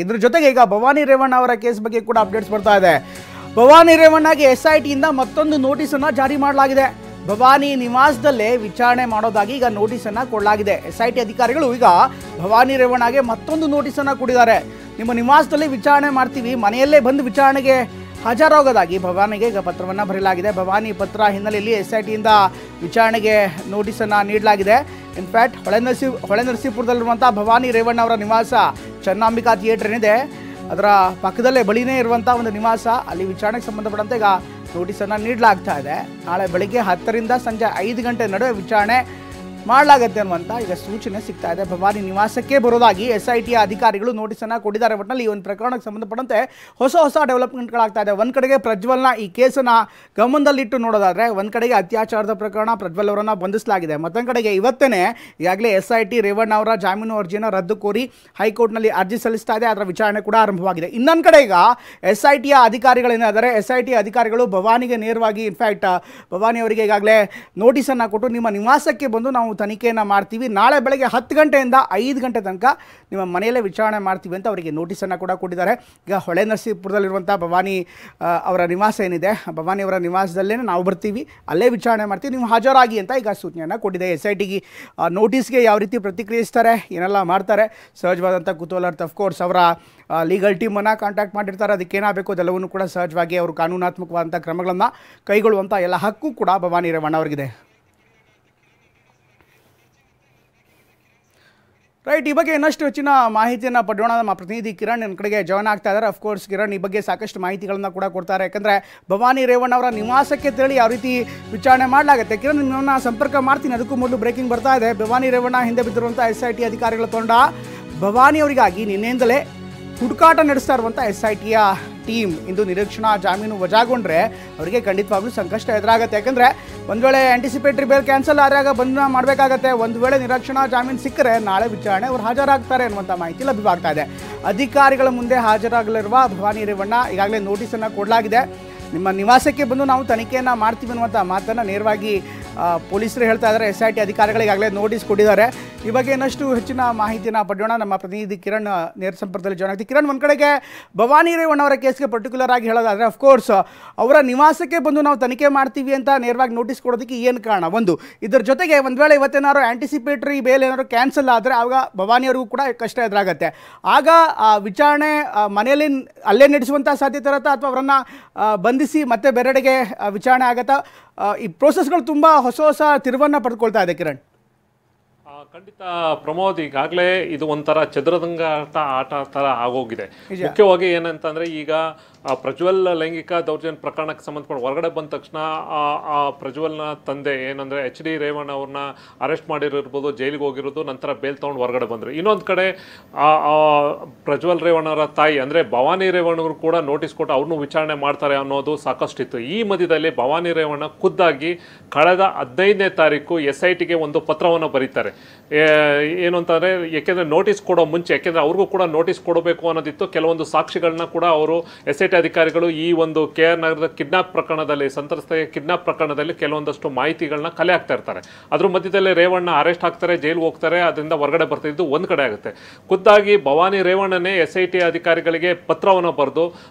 ಇದ್ರ ಜೊತೆಗೆ ಈಗ ಭವಾನಿ ರೇವಣ್ಣ ಅವರ ಕೇಸ್ ಬಗ್ಗೆ ಕೂಡ ಅಪ್ಡೇಟ್ಸ್ ಬರ್ತಾ ಇದೆ. ಭವಾನಿ ರೇವಣ್ಣಗೆ SIT ಇಂದ ಮತ್ತೊಂದು ನೋಟಿಸ್ ಅನ್ನು ಜಾರಿ ಮಾಡಲಾಗಿದೆ. ಭವಾನಿ ನಿವಾಸದಲ್ಲೇ ವಿಚಾರಣೆ ಮಾಡೋದಾಗಿ ಈಗ ನೋಟಿಸ್ ಅನ್ನು ಕೊಡಲಾಗಿದೆ. SIT ಅಧಿಕಾರಿಗಳು ಈಗ ಭವಾನಿ ರೇವಣ್ಣಗೆ ಮತ್ತೊಂದು ನೋಟಿಸ್ ಅನ್ನು ಕೊಟ್ಟಿದ್ದಾರೆ. ನಿಮ್ಮ ನಿವಾಸದಲ್ಲಿ ವಿಚಾರಣೆ ಮಾಡ್ತೀವಿ, ಮನೆಯಲ್ಲೇ ಬಂದು ವಿಚಾರಣೆಗೆ ಹಾಜರಾಗೋದಾಗಿ ಭವಾನಿಗೆ ಈಗ ಪತ್ರವನ್ನು ಬರೆಯಲಾಗಿದೆ. ಭವಾನಿ ಪತ್ರ ಹಿನ್ನೆಲೆಯಲ್ಲಿ SIT ಇಂದ ವಿಚಾರಣೆಗೆ ನೋಟಿಸನ್ನು ನೀಡಲಾಗಿದೆ. ಇನ್ಫ್ಯಾಕ್ಟ್ ಹೊಳೆನರಸೀಪುರದಲ್ಲಿರುವಂಥ ಭವಾನಿ ರೇವಣ್ಣ ಅವರ ನಿವಾಸ ಚನ್ನಾಂಬಿಕಾ ಥಿಯೇಟರ್ ಏನಿದೆ ಅದರ ಪಕ್ಕದಲ್ಲೇ ಬಳಿನೇ ಇರುವಂಥ ಒಂದು ನಿವಾಸ, ಅಲ್ಲಿ ವಿಚಾರಣೆಗೆ ಸಂಬಂಧಪಟ್ಟಂತೆ ಈಗ ನೋಟಿಸನ್ನು ನೀಡಲಾಗ್ತಾ ಇದೆ. ನಾಳೆ ಬೆಳಗ್ಗೆ 10ರಿಂದ ಸಂಜೆ 5 ಗಂಟೆ ನಡುವೆ ವಿಚಾರಣೆ ಮಾಡಲಾಗುತ್ತೆ ಅನ್ನುವಂಥ ಈಗ ಸೂಚನೆ ಸಿಗ್ತಾ ಇದೆ. ಭವಾನಿ ನಿವಾಸಕ್ಕೆ ಬರೋದಾಗಿ SIT ಅಧಿಕಾರಿಗಳು ನೋಟಿಸನ್ನು ಕೊಟ್ಟಿದ್ದಾರೆ. ಒಟ್ಟಿನಲ್ಲಿ ಈ ಒಂದು ಪ್ರಕರಣಕ್ಕೆ ಸಂಬಂಧಪಟ್ಟಂತೆ ಹೊಸ ಡೆವಲಪ್ಮೆಂಟ್ಗಳಾಗ್ತಾ ಇದೆ. ಒಂದು ಕಡೆಗೆ ಪ್ರಜ್ವಲ್ನ ಈ ಕೇಸನ್ನು ಗಮನದಲ್ಲಿಟ್ಟು ನೋಡೋದಾದರೆ, ಒಂದು ಕಡೆಗೆ ಅತ್ಯಾಚಾರದ ಪ್ರಕರಣ ಪ್ರಜ್ವಲ್ ಅವರನ್ನು ಬಂಧಿಸಲಾಗಿದೆ. ಮತ್ತೊಂದು ಕಡೆಗೆ ಇವತ್ತೇ ಈಗಾಗಲೇ SIT ರೇವಣ್ಣ ಅವರ ಜಾಮೀನು ಅರ್ಜಿಯನ್ನು ರದ್ದು ಕೋರಿ ಹೈಕೋರ್ಟ್ನಲ್ಲಿ ಅರ್ಜಿ ಸಲ್ಲಿಸ್ತಾ ಇದೆ. ಅದರ ವಿಚಾರಣೆ ಕೂಡ ಆರಂಭವಾಗಿದೆ. ಇನ್ನೊಂದು ಕಡೆ ಈಗ SIT ಅಧಿಕಾರಿಗಳೇನಾದರೆ SIT ಅಧಿಕಾರಿಗಳು ಭವಾನಿಗೆ ನೇರವಾಗಿ ಇನ್ಫ್ಯಾಕ್ಟ್ ಭವಾನಿ ಅವರಿಗೆ ಈಗಾಗಲೇ ನೋಟಿಸನ್ನು ಕೊಟ್ಟು ನಿಮ್ಮ ನಿವಾಸಕ್ಕೆ ಬಂದು ನಾವು ತನಿಖೆಯನ್ನು ಮಾಡ್ತೀವಿ, ನಾಳೆ ಬೆಳಗ್ಗೆ 10 ಗಂಟೆಯಿಂದ 5 ಗಂಟೆ ತನಕ ನಿಮ್ಮ ಮನೆಯಲ್ಲೇ ವಿಚಾರಣೆ ಮಾಡ್ತೀವಿ ಅಂತ ಅವರಿಗೆ ನೋಟಿಸನ್ನು ಕೂಡ ಕೊಟ್ಟಿದ್ದಾರೆ. ಈಗ ಹೊಳೆನರಸೀಪುರದಲ್ಲಿರುವಂಥ ಭವಾನಿ ಅವರ ನಿವಾಸ ಏನಿದೆ, ಭವಾನಿ ಅವರ ನಿವಾಸದಲ್ಲೇ ನಾವು ಬರ್ತೀವಿ, ಅಲ್ಲೇ ವಿಚಾರಣೆ ಮಾಡ್ತೀವಿ, ನೀವು ಹಾಜರಾಗಿ ಅಂತ ಈಗ ಸೂಚನೆಯನ್ನು ಕೊಟ್ಟಿದೆ. SITಗೆ ನೋಟಿಸ್ಗೆ ಯಾವ ರೀತಿ ಪ್ರತಿಕ್ರಿಯಿಸ್ತಾರೆ, ಏನೆಲ್ಲ ಮಾಡ್ತಾರೆ, ಸಹಜವಾದಂಥ ಕುತೂಹಲ. ಅಫ್ಕೋರ್ಸ್ ಅವರ ಲೀಗಲ್ ಟೀಮನ್ನು ಕಾಂಟ್ಯಾಕ್ಟ್ ಮಾಡಿರ್ತಾರೆ, ಅದಕ್ಕೇನಾಗಬೇಕು ಅದೆಲ್ಲವನ್ನೂ ಕೂಡ ಸಹಜವಾಗಿ ಅವರು ಕಾನೂನಾತ್ಮಕವಾದಂಥ ಕ್ರಮಗಳನ್ನು ಕೈಗೊಳ್ಳುವಂಥ ಎಲ್ಲ ಹಕ್ಕು ಕೂಡ ಭವಾನಿ ರೇವಣ್ಣ ಅವರಿಗಿದೆ. ರೈಟ್, ಈ ಬಗ್ಗೆ ಇನ್ನಷ್ಟು ಹೆಚ್ಚಿನ ಮಾಹಿತಿಯನ್ನು ಪಡೆಯೋಣ. ನಮ್ಮ ಪ್ರತಿನಿಧಿ ಕಿರಣ್ ನನ್ನ ಕಡೆಗೆ ಜಾಯ್ನ್ ಆಗ್ತಾ ಇದ್ದಾರೆ. ಅಫ್ಕೋರ್ಸ್ ಕಿರಣ್ ಈ ಬಗ್ಗೆ ಸಾಕಷ್ಟು ಮಾಹಿತಿಗಳನ್ನು ಕೂಡ ಕೊಡ್ತಾರೆ. ಯಾಕಂದರೆ ಭವಾನಿ ರೇವಣ್ಣ ಅವರ ನಿವಾಸಕ್ಕೆ ತೆರಳಿ ಯಾವ ರೀತಿ ವಿಚಾರಣೆ ಮಾಡಲಾಗುತ್ತೆ. ಕಿರಣ್ ನಿಮ್ಮನ್ನು ಸಂಪರ್ಕ ಮಾಡ್ತೀನಿ. ಅದಕ್ಕೂ ಮೊದಲು ಬ್ರೇಕಿಂಗ್ ಬರ್ತಾ ಇದೆ. ಭವಾನಿ ರೇವಣ್ಣ ಹಿಂದೆ ಬಿದ್ದಿರುವಂಥ SIT ಅಧಿಕಾರಿಗಳ ತಂಡ ಭವಾನಿ ಅವರಿಗಾಗಿ ನಿನ್ನೆಯಿಂದಲೇ ಹುಡುಕಾಟ ನಡೆಸ್ತಾ ಇರುವಂಥ SITಯ ಟೀಮ್ ಇಂದು ನಿರೀಕ್ಷಣಾ ಜಾಮೀನು ವಜಾಗೊಂಡ್ರೆ ಅವರಿಗೆ ಖಂಡಿತವಾಗ್ಲೂ ಸಂಕಷ್ಟ ಎದುರಾಗುತ್ತೆ. ಯಾಕಂದರೆ ಒಂದು ವೇಳೆ ಆಂಟಿಸಿಪೇಟರಿ ಬೇಲ್ ಕ್ಯಾನ್ಸಲ್ ಆದಾಗ ಬಂಧನ ಮಾಡಬೇಕಾಗತ್ತೆ. ಒಂದು ವೇಳೆ ನಿರೀಕ್ಷಣಾ ಜಾಮೀನು ಸಿಕ್ಕರೆ ನಾಳೆ ವಿಚಾರಣೆ ಅವರು ಹಾಜರಾಗ್ತಾರೆ ಅನ್ನುವಂಥ ಮಾಹಿತಿ ಲಭ್ಯವಾಗ್ತಾ ಇದೆ. ಅಧಿಕಾರಿಗಳ ಮುಂದೆ ಹಾಜರಾಗಲಿರುವ ಭವಾನಿ ರೇವಣ್ಣ ಈಗಾಗಲೇ ನೋಟಿಸನ್ನು ಕೊಡಲಾಗಿದೆ. ನಿಮ್ಮ ನಿವಾಸಕ್ಕೆ ಬಂದು ನಾವು ತನಿಖೆಯನ್ನು ಮಾಡ್ತೀವಿ ಅನ್ನುವಂಥ ಮಾತನ್ನು ನೇರವಾಗಿ ಪೊಲೀಸರು ಹೇಳ್ತಾ ಇದ್ದಾರೆ. SIT ಅಧಿಕಾರಿಗಳು ಈಗಾಗಲೇ ನೋಟಿಸ್ ಕೊಟ್ಟಿದ್ದಾರೆ. ಈ ಬಗ್ಗೆ ಇನ್ನಷ್ಟು ಹೆಚ್ಚಿನ ಮಾಹಿತಿಯನ್ನು ಪಡೆಯೋಣ. ನಮ್ಮ ಪ್ರತಿನಿಧಿ ಕಿರಣ್ ನೇರ ಸಂಪರ್ಕದಲ್ಲಿ ಜಾಯ್ನ್ ಆಗ್ತೀವಿ. ಕಿರಣ್, ಒಂದು ಕಡೆಗೆ ಭವಾನಿ ರೇವಣ್ಣ ಅವರ ಕೇಸ್ಗೆ ಪರ್ಟಿಕ್ಯುಲರ್ ಆಗಿ ಹೇಳೋದಾದರೆ ಅಫ್ಕೋರ್ಸ್ ಅವರ ನಿವಾಸಕ್ಕೆ ಬಂದು ನಾವು ತನಿಖೆ ಮಾಡ್ತೀವಿ ಅಂತ ನೇರವಾಗಿ ನೋಟಿಸ್ ಕೊಡೋದಕ್ಕೆ ಏನು ಕಾರಣ? ಒಂದು, ಇದರ ಜೊತೆಗೆ ಒಂದು ವೇಳೆ ಇವತ್ತೇನಾದ್ರು ಆಂಟಿಸಿಪೇಟರಿ ಬೇಲ್ ಏನಾದ್ರು ಕ್ಯಾನ್ಸಲ್ ಆದರೆ ಆವಾಗ ಭವಾನಿಯವ್ರಿಗೂ ಕೂಡ ಕಷ್ಟ ಎದುರಾಗುತ್ತೆ. ಆಗ ವಿಚಾರಣೆ ಮನೆಯಲ್ಲಿ ಅಲ್ಲೇ ನಡೆಸುವಂಥ ಸಾಧ್ಯತೆ ಇರುತ್ತಾ, ಅಥವಾ ಅವರನ್ನು ಬಂಧಿಸಿ ಮತ್ತೆ ಬೇರೆಡೆಗೆ ವಿಚಾರಣೆ ಆಗತ್ತಾ? ಈ ಪ್ರೋಸೆಸ್ಗಳು ತುಂಬ ಹೊಸ ತಿರುವನ್ನು ಪಡೆದುಕೊಳ್ತಾ ಇದೆ ಕಿರಣ್. ಖಂಡಿತ ಪ್ರಮೋದ್, ಈಗಾಗಲೇ ಇದು ಒಂಥರ ಚದುರಂಗಾಟ ಆಟ ಥರ ಆಗೋಗಿದೆ. ಮುಖ್ಯವಾಗಿ ಏನಂತಂದರೆ, ಈಗ ಪ್ರಜ್ವಲ್ ಲೈಂಗಿಕ ದೌರ್ಜನ್ಯ ಪ್ರಕರಣಕ್ಕೆ ಸಂಬಂಧಪಟ್ಟ ಹೊರಗಡೆ ಬಂದ ತಕ್ಷಣ ಆ ಪ್ರಜ್ವಲ್ನ ತಂದೆ ಏನಂದರೆ HD ರೇವಣ್ಣ ಅವ್ರನ್ನ ಅರೆಸ್ಟ್ ಮಾಡಿರೋರ್ಬೋದು, ಜೈಲಿಗೆ ಹೋಗಿರೋದು, ನಂತರ ಬೇಲ್ ತೊಗೊಂಡು ಹೊರಗಡೆ ಬಂದರು. ಇನ್ನೊಂದು ಕಡೆ ಪ್ರಜ್ವಲ್ ರೇವಣ್ಣವರ ತಾಯಿ ಅಂದರೆ ಭವಾನಿ ರೇವಣ್ಣವರು ಕೂಡ ನೋಟಿಸ್ ಕೊಟ್ಟು ಅವ್ರನ್ನೂ ವಿಚಾರಣೆ ಮಾಡ್ತಾರೆ ಅನ್ನೋದು ಸಾಕಷ್ಟಿತ್ತು. ಈ ಮಧ್ಯದಲ್ಲಿ ಭವಾನಿ ರೇವಣ್ಣ ಖುದ್ದಾಗಿ ಕಳೆದ 15ನೇ ತಾರೀಕು SITಗೆ ಒಂದು ಪತ್ರವನ್ನು ಬರೀತಾರೆ. ಏನು ಅಂತಂದರೆ, ಯಾಕೆಂದರೆ ನೋಟಿಸ್ ಕೊಡೋ ಮುಂಚೆ, ಯಾಕೆಂದರೆ ಅವ್ರಿಗೂ ಕೂಡ ನೋಟಿಸ್ ಕೊಡಬೇಕು ಅನ್ನೋದಿತ್ತು. ಕೆಲವೊಂದು ಸಾಕ್ಷಿಗಳನ್ನ ಕೂಡ ಅವರು SIT ಅಧಿಕಾರಿಗಳು ಈ ಒಂದು KR ನಗರದ ಕಿಡ್ನಾಪ್ ಪ್ರಕರಣದಲ್ಲಿ, ಸಂತ್ರಸ್ತೆಯ ಕಿಡ್ನಾಪ್ ಪ್ರಕರಣದಲ್ಲಿ ಕೆಲವೊಂದಷ್ಟು ಮಾಹಿತಿಗಳನ್ನ ಕಲೆ ಹಾಕ್ತಾ ಇರ್ತಾರೆ. ಅದ್ರ ಮಧ್ಯದಲ್ಲಿ ರೇವಣ್ಣ ಅರೆಸ್ಟ್ ಆಗ್ತಾರೆ, ಜೈಲಿಗೆ ಹೋಗ್ತಾರೆ, ಅದರಿಂದ ಹೊರಗಡೆ ಬರ್ತಿದ್ದು ಒಂದು ಕಡೆ ಆಗುತ್ತೆ. ಖುದ್ದಾಗಿ ಭವಾನಿ ರೇವಣ್ಣನೇ SIT ಅಧಿಕಾರಿಗಳಿಗೆ ಪತ್ರವನ್ನು ಬರೆದು,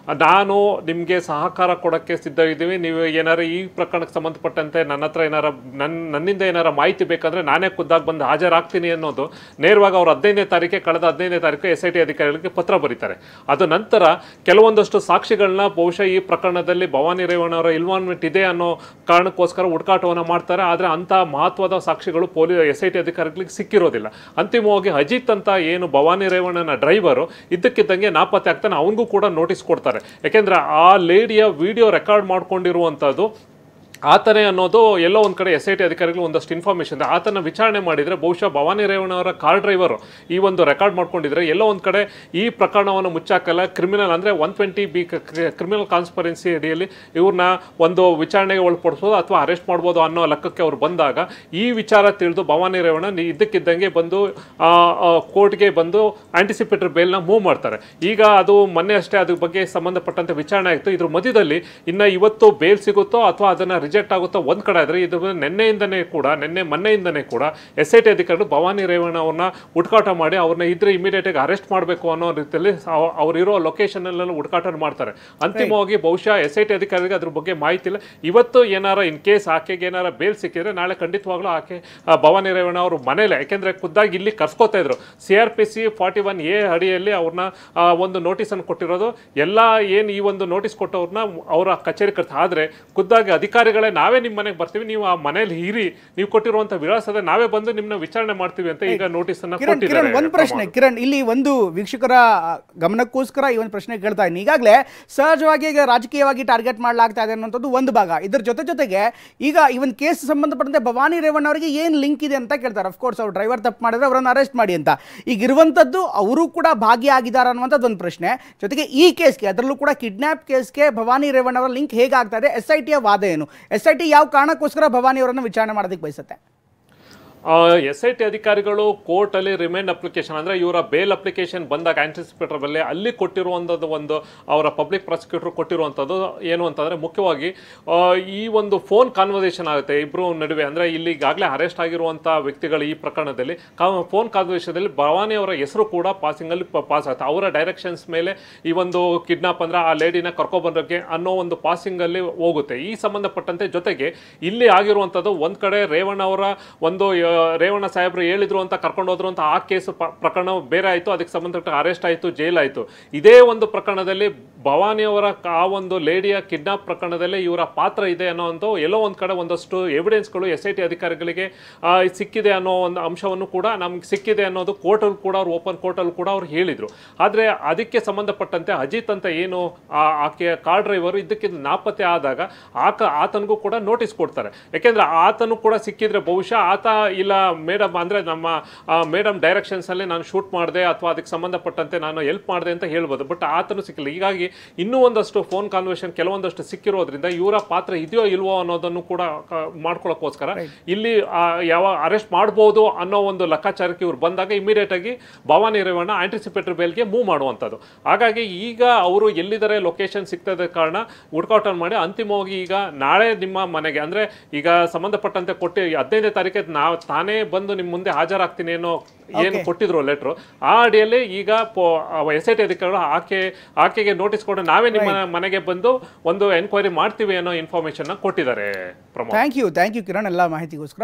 ನಾನು ನಿಮಗೆ ಸಹಕಾರ ಕೊಡೋಕ್ಕೆ ಸಿದ್ಧ ಇದ್ದೀವಿ, ನೀವು ಏನಾರು ಈ ಪ್ರಕರಣಕ್ಕೆ ಸಂಬಂಧಪಟ್ಟಂತೆ ನನ್ನ ಹತ್ರ ಏನಾರ ನನ್ನಿಂದ ಏನಾರ ಮಾಹಿತಿ ಬೇಕಂದರೆ ನಾನೇ ಖುದ್ದಾಗಿ ಬಂದು ಹಾಜರಾಗ್ತೀನಿ ಅನ್ನೋದು ನೇರವಾಗಿ ಅವರು ಕಳೆದ 15ನೇ ತಾರೀಕು SIT ಅಧಿಕಾರಿಗಳಿಗೆ ಪತ್ರ ಬರೀತಾರೆ. ಅದು ನಂತರ ಕೆಲವೊಂದಷ್ಟು ಸಾಕ್ಷಿಗಳನ್ನ ಬಹುಶಃ ಈ ಪ್ರಕರಣದಲ್ಲಿ ಭವಾನಿ ರೇವಣ್ಣ ಅವರ ಇನ್ವಾಲ್ವ್ಮೆಂಟ್ ಇದೆ ಅನ್ನೋ ಕಾರಣಕ್ಕೋಸ್ಕರ ಹುಡುಕಾಟವನ್ನು ಮಾಡ್ತಾರೆ. ಆದರೆ ಅಂಥ ಮಹತ್ವದ ಸಾಕ್ಷಿಗಳು SIT ಅಧಿಕಾರಿಗಳಿಗೆ ಸಿಕ್ಕಿರೋದಿಲ್ಲ. ಅಂತಿಮವಾಗಿ ಅಜಿತ್ ಅಂತ ಏನು ಭವಾನಿ ರೇವಣ್ಣನ ಡ್ರೈವರು ಇದ್ದಕ್ಕಿದ್ದಂಗೆ ನಾಪತ್ತೆ ಆಗ್ತಾನೆ, ಅವನಿಗೂ ಕೂಡ ನೋಟಿಸ್ ಕೊಡ್ತಾರೆ. ಯಾಕೆಂದರೆ ಆ ಲೇಡಿಯ ವಿಡಿಯೋ ರೆಕಾರ್ಡ್ ಮಾಡ್ಕೊಂಡಿರುವಂಥದ್ದು ಆತನೇ ಅನ್ನೋದು ಎಲ್ಲೋ ಒಂದು ಕಡೆ SIT ಅಧಿಕಾರಿಗಳು ಒಂದಷ್ಟು ಇನ್ಫಾರ್ಮೇಷನ್ ಇದೆ. ಆತನ ವಿಚಾರಣೆ ಮಾಡಿದರೆ ಬಹುಶಃ ಭವಾನಿ ರೇವಣ್ಣ ಅವರ ಕಾರ್ ಡ್ರೈವರು ಈ ಒಂದು ರೆಕಾರ್ಡ್ ಮಾಡ್ಕೊಂಡಿದ್ರೆ ಎಲ್ಲೋ ಒಂದು ಕಡೆ ಈ ಪ್ರಕರಣವನ್ನು ಮುಚ್ಚಾಕಲ್ಲ, ಕ್ರಿಮಿನಲ್ ಅಂದರೆ 120B ಕ್ರಿಮಿನಲ್ ಕಾನ್ಸ್ಪರೆನ್ಸಿ ಅಡಿಯಲ್ಲಿ ಇವ್ರನ್ನ ಒಂದು ವಿಚಾರಣೆಗೆ ಒಳಪಡಿಸೋದು ಅಥವಾ ಅರೆಸ್ಟ್ ಮಾಡ್ಬೋದು ಅನ್ನೋ ಲೆಕ್ಕಕ್ಕೆ ಅವ್ರು ಬಂದಾಗ ಈ ವಿಚಾರ ತಿಳಿದು ಭವಾನಿ ರೇವಣ್ಣ ಇದ್ದಕ್ಕಿದ್ದಂಗೆ ಬಂದು ಕೋರ್ಟ್ಗೆ ಬಂದು ಆಂಟಿಸಿಪೇಟರಿ ಬೇಲ್ನ ಮೂವ್ ಮಾಡ್ತಾರೆ. ಈಗ ಅದು ಮೊನ್ನೆ ಅಷ್ಟೇ ಅದ್ರ ಬಗ್ಗೆ ಸಂಬಂಧಪಟ್ಟಂತೆ ವಿಚಾರಣೆ ಆಯಿತು. ಇದ್ರ ಮಧ್ಯದಲ್ಲಿ ಇನ್ನು ಇವತ್ತು ಬೇಲ್ ಸಿಗುತ್ತೋ ಅಥವಾ ಅದನ್ನು ರಿಜೆಕ್ಟ್ ಆಗುತ್ತಾ ಒಂದ್ ಕಡೆ ಆದ್ರೆ ಇದ್ರ ಮೊನ್ನೆಯಿಂದನೇ ಕೂಡ SIT ಅಧಿಕಾರಿಗಳು ಭವಾನಿ ರೇವಣ್ಣ ಅವ್ರನ್ನ ಹುಡುಕಾಟ ಮಾಡಿ ಅವ್ರನ್ನ ಇದ್ರೆ ಇಮಿಡಿಯೇಟ್ ಆಗಿ ಅರೆಸ್ಟ್ ಮಾಡಬೇಕು ಅನ್ನೋ ರೀತಿಯಲ್ಲಿ ಅವ್ರಿರೋ ಲೊಕೇಶನ್ ಅಲ್ಲೆಲ್ಲ ಹುಡುಕಾಟ ಮಾಡ್ತಾರೆ. ಅಂತಿಮವಾಗಿ ಬಹುಶಃ SIT ಅಧಿಕಾರಿಗೆ ಅದ್ರ ಬಗ್ಗೆ ಮಾಹಿತಿ ಇಲ್ಲ. ಇವತ್ತು ಏನಾರ ಇನ್ ಕೇಸ್ ಆಕೆಗೆ ಏನಾರ ಬೇಲ್ ಸಿಕ್ಕಿದ್ರೆ ನಾಳೆ ಖಂಡಿತವಾಗ್ಲೂ ಆಕೆ ಭವಾನಿ ರೇವಣ್ಣ ಅವರು ಮನೇಲಿ, ಯಾಕೆಂದ್ರೆ ಖುದ್ದಾಗಿ ಇಲ್ಲಿ ಕರ್ಸ್ಕೊತಾ ಇದ್ರು. CRPC 41A ಅಡಿಯಲ್ಲಿ ಅವ್ರನ್ನ ಒಂದು ನೋಟಿಸ್ ಅನ್ನು ಕೊಟ್ಟಿರೋದು. ಎಲ್ಲ ಏನ್ ಈ ಒಂದು ನೋಟಿಸ್ ಕೊಟ್ಟವ್ರನ್ನ ಅವರ ಕಚೇರಿ ಕರ್ತ ಆದ್ರೆ ಖುದ್ದಾಗಿ ಅಧಿಕಾರಿಗಳೇ ನಾವೇ ನಿಮ್ಮ ಮನೆಗೆ ಬರ್ತೀವಿ, ನೀವು ಆ ಮನೇಲಿ ಇರಿ, ನೀವು ಕೊಟ್ಟಿರುವಂತ ವಿಳಾಸದ ನಾವೇ ಬಂದು ನಿಮ್ಮನ್ನ ವಿಚಾರಣೆ ಮಾಡ್ತೀವಿ ಅಂತ ಈಗ ನೋಟಿಸ್ ಅನ್ನ ಕೊಟ್ಟಿದ್ದಾರೆ. ಒಂದು ಪ್ರಶ್ನೆ ಕಿರಣ್, ಇಲ್ಲಿ ಒಂದು ವೀಕ್ಷಕರ ಗಮನಕ್ಕೋಸ್ಕರ ಈ ಒಂದು ಪ್ರಶ್ನೆ ಕೇಳ್ತಾ ಇದ್ದೀನಿ. ಈಗಾಗಲೇ ಸಹಜವಾಗಿ ಈಗ ರಾಜಕೀಯವಾಗಿ ಟಾರ್ಗೆಟ್ ಮಾಡಲಾಗ್ತಾ ಇದೆ ಅನ್ನೋಂಥದ್ದು ಒಂದು ಭಾಗ. ಇದರ ಜೊತೆಗೆ ಈಗ ಈ ಒಂದು ಕೇಸ್ ಸಂಬಂಧಪಟ್ಟಂತೆ ಭವಾನಿ ರೇವಣ್ಣ ಅವರಿಗೆ ಏನು ಲಿಂಕ್ ಇದೆ ಅಂತ ಕೇಳ್ತಾರೆ. ಅಫ್ಕೋರ್ಸ್ ಅವ್ರು ಡ್ರೈವರ್ ತಪ್ಪು ಮಾಡಿದ್ರೆ ಅವರನ್ನು ಅರೆಸ್ಟ್ ಮಾಡಿ ಅಂತ. ಈಗ ಇರುವಂಥದ್ದು ಅವರು ಕೂಡ ಭಾಗಿಯಾಗಿದ್ದಾರೆ ಅನ್ನುವಂಥದ್ದು ಒಂದು ಪ್ರಶ್ನೆ. ಜೊತೆಗೆ ಈ ಕೇಸ್ಗೆ, ಅದರಲ್ಲೂ ಕೂಡ ಕಿಡ್ನಾಪ್ ಕೇಸ್ಗೆ ಭವಾನಿ ರೇವಣ್ಣ ಅವರ ಲಿಂಕ್ ಹೇಗಾಗ್ತಾ ಇದೆ, SIT ಯ ವಾದ ಏನು, SIT ಯಾವ ಕಾರಣಕ್ಕೋಸ್ಕರ ಭವಾನಿ ಅವರನ್ನು ವಿಚಾರಣೆ ಮಾಡೋದಕ್ಕೆ ಬಯಸುತ್ತೆ? SIT ಅಧಿಕಾರಿಗಳು ಕೋರ್ಟಲ್ಲಿ ರಿಮೈಂಡ್ ಅಪ್ಲಿಕೇಶನ್ ಅಂದರೆ ಇವರ ಬೇಲ್ ಅಪ್ಲಿಕೇಶನ್ ಬಂದಾಗ ಆಂಟಿಸಿಪೇಟರ್ ಬಲ್ಲಿ ಅಲ್ಲಿ ಕೊಟ್ಟಿರುವಂಥದ್ದು ಒಂದು ಅವರ ಪಬ್ಲಿಕ್ ಪ್ರಾಸಿಕ್ಯೂಟರ್ ಕೊಟ್ಟಿರುವಂಥದ್ದು ಏನು ಅಂತಂದರೆ ಮುಖ್ಯವಾಗಿ ಈ ಒಂದು ಫೋನ್ ಕಾನ್ವರ್ಸೇಷನ್ ಆಗುತ್ತೆ ಇಬ್ಬರು ನಡುವೆ. ಅಂದರೆ ಇಲ್ಲಿ ಈಗಾಗಲೇ ಅರೆಸ್ಟ್ ಆಗಿರುವಂಥ ವ್ಯಕ್ತಿಗಳು ಈ ಪ್ರಕರಣದಲ್ಲಿ ಫೋನ್ ಕಾನ್ವರ್ಸೇಷನಲ್ಲಿ ಭವಾನಿ ಅವರ ಹೆಸರು ಕೂಡ ಪಾಸಿಂಗಲ್ಲಿ ಪಾಸ್ ಆಗುತ್ತೆ. ಅವರ ಡೈರೆಕ್ಷನ್ಸ್ ಮೇಲೆ ಈ ಒಂದು ಕಿಡ್ನಾಪ್ ಅಂದರೆ ಆ ಲೇಡಿನ ಕರ್ಕೊಬಂದಕ್ಕೆ ಅನ್ನೋ ಒಂದು ಪಾಸಿಂಗಲ್ಲಿ ಹೋಗುತ್ತೆ. ಈ ಸಂಬಂಧಪಟ್ಟಂತೆ ಜೊತೆಗೆ ಇಲ್ಲಿ ಆಗಿರುವಂಥದ್ದು ಒಂದು ಕಡೆ ರೇವಣ್ಣ ಅವರ ಒಂದು ರೇವಣ್ಣ ಸಾಹೇಬ್ರು ಹೇಳಿದ್ರು ಅಂತ ಕರ್ಕೊಂಡು ಹೋದ್ರು ಅಂತ ಆ ಕೇಸ್ ಪ್ರಕರಣ ಬೇರೆ ಆಯಿತು, ಅದಕ್ಕೆ ಸಂಬಂಧಪಟ್ಟ ಅರೆಸ್ಟ್ ಆಯಿತು, ಜೈಲ್ ಆಯಿತು. ಇದೇ ಒಂದು ಪ್ರಕರಣದಲ್ಲಿ ಭವಾನಿ ಅವರ ಆ ಒಂದು ಲೇಡಿಯ ಕಿಡ್ನಾಪ್ ಪ್ರಕರಣದಲ್ಲಿ ಇವರ ಪಾತ್ರ ಇದೆ ಅನ್ನೋ ಒಂದು ಎಲ್ಲೋ ಒಂದು ಕಡೆ ಒಂದಷ್ಟು ಎವಿಡೆನ್ಸ್ಗಳು SIT ಅಧಿಕಾರಿಗಳಿಗೆ ಸಿಕ್ಕಿದೆ ಅನ್ನೋ ಒಂದು ಅಂಶವನ್ನು ಕೂಡ ನಮ್ಗೆ ಸಿಕ್ಕಿದೆ ಅನ್ನೋದು ಕೋರ್ಟಲ್ಲಿ ಕೂಡ ಅವ್ರು ಓಪನ್ ಕೋರ್ಟಲ್ಲಿ ಕೂಡ ಅವ್ರು ಹೇಳಿದರು. ಆದರೆ ಅದಕ್ಕೆ ಸಂಬಂಧಪಟ್ಟಂತೆ ಅಜಿತ್ ಅಂತ ಏನು ಆಕೆಯ ಕಾರ್ ಡ್ರೈವರು ಇದಕ್ಕಿಂತ ನಾಪತ್ತೆ ಆದಾಗ ಆತನಿಗೂ ಕೂಡ ನೋಟಿಸ್ ಕೊಡ್ತಾರೆ. ಯಾಕೆಂದರೆ ಆತನು ಕೂಡ ಸಿಕ್ಕಿದ್ರೆ ಬಹುಶಃ ಆತ ಇಲ್ಲ ಮೇಡಮ್ ಅಂದರೆ ನಮ್ಮ ಮೇಡಮ್ ಡೈರೆಕ್ಷನ್ಸಲ್ಲಿ ನಾನು ಶೂಟ್ ಮಾಡಿದೆ ಅಥವಾ ಅದಕ್ಕೆ ಸಂಬಂಧಪಟ್ಟಂತೆ ನಾನು ಹೆಲ್ಪ್ ಮಾಡಿದೆ ಅಂತ ಹೇಳ್ಬೋದು. ಬಟ್ ಆತನು ಸಿಕ್ಕಿಲ್ಲ. ಹೀಗಾಗಿ ಇನ್ನೂ ಒಂದಷ್ಟು ಫೋನ್ ಕಾನ್ವರ್ಸೇಷನ್ ಕೆಲವೊಂದಷ್ಟು ಸಿಕ್ಕಿರೋದ್ರಿಂದ ಇವರ ಪಾತ್ರ ಇದೆಯೋ ಇಲ್ವೋ ಅನ್ನೋದನ್ನು ಕೂಡ ಮಾಡ್ಕೊಳ್ಳೋಕ್ಕೋಸ್ಕರ ಇಲ್ಲಿ ಯಾವ ಅರೆಸ್ಟ್ ಮಾಡ್ಬೋದು ಅನ್ನೋ ಒಂದು ಲೆಕ್ಕಾಚಾರಕ್ಕೆ ಇವ್ರು ಬಂದಾಗ ಇಮಿಡಿಯೇಟ್ ಆಗಿ ಭವಾನಿ ರೇವಣ್ಣ ಆಂಟಿಸಿಪೇಟರಿ ಬೇಲ್ಗೆ ಮೂವ್ ಮಾಡುವಂಥದ್ದು. ಹಾಗಾಗಿ ಈಗ ಅವರು ಎಲ್ಲಿದ್ದಾರೆ ಲೊಕೇಶನ್ ಸಿಗ್ತದ ಕಾರಣ ವರ್ಕೌಟ್ ಮಾಡಿ ಅಂತಿಮವಾಗಿ ಈಗ ನಾಳೆ ನಿಮ್ಮ ಮನೆಗೆ ಅಂದರೆ ಈಗ ಸಂಬಂಧಪಟ್ಟಂತೆ ಕೊಟ್ಟು 15ನೇ ತಾರೀಕಿಗೆ ನಾವು ತಾನೇ ಬಂದು ನಿಮ್ಮ ಮುಂದೆ ಹಾಜರಾಗ್ತೀನಿ ಏನೋ ಏನು ಕೊಟ್ಟಿದ್ರು ಲೆಟ್ರು, ಆ ಅಡಿಯಲ್ಲಿ ಈಗ SIT ಅಧಿಕಾರಿಗಳು ಆಕೆಗೆ ನೋಟಿಸ್ ಕೊಟ್ಟು ನಾವೇ ನಿಮ್ಮ ಮನೆಗೆ ಬಂದು ಒಂದು ಎನ್ಕ್ವೈರಿ ಮಾಡ್ತೀವಿ ಅನ್ನೋ ಇನ್ಫಾರ್ಮೇಶನ್ ಕೊಟ್ಟಿದ್ದಾರೆ. ಥ್ಯಾಂಕ್ ಯು ಕಿರಣ್ ಎಲ್ಲ ಮಾಹಿತಿಗೋಸ್ಕರ.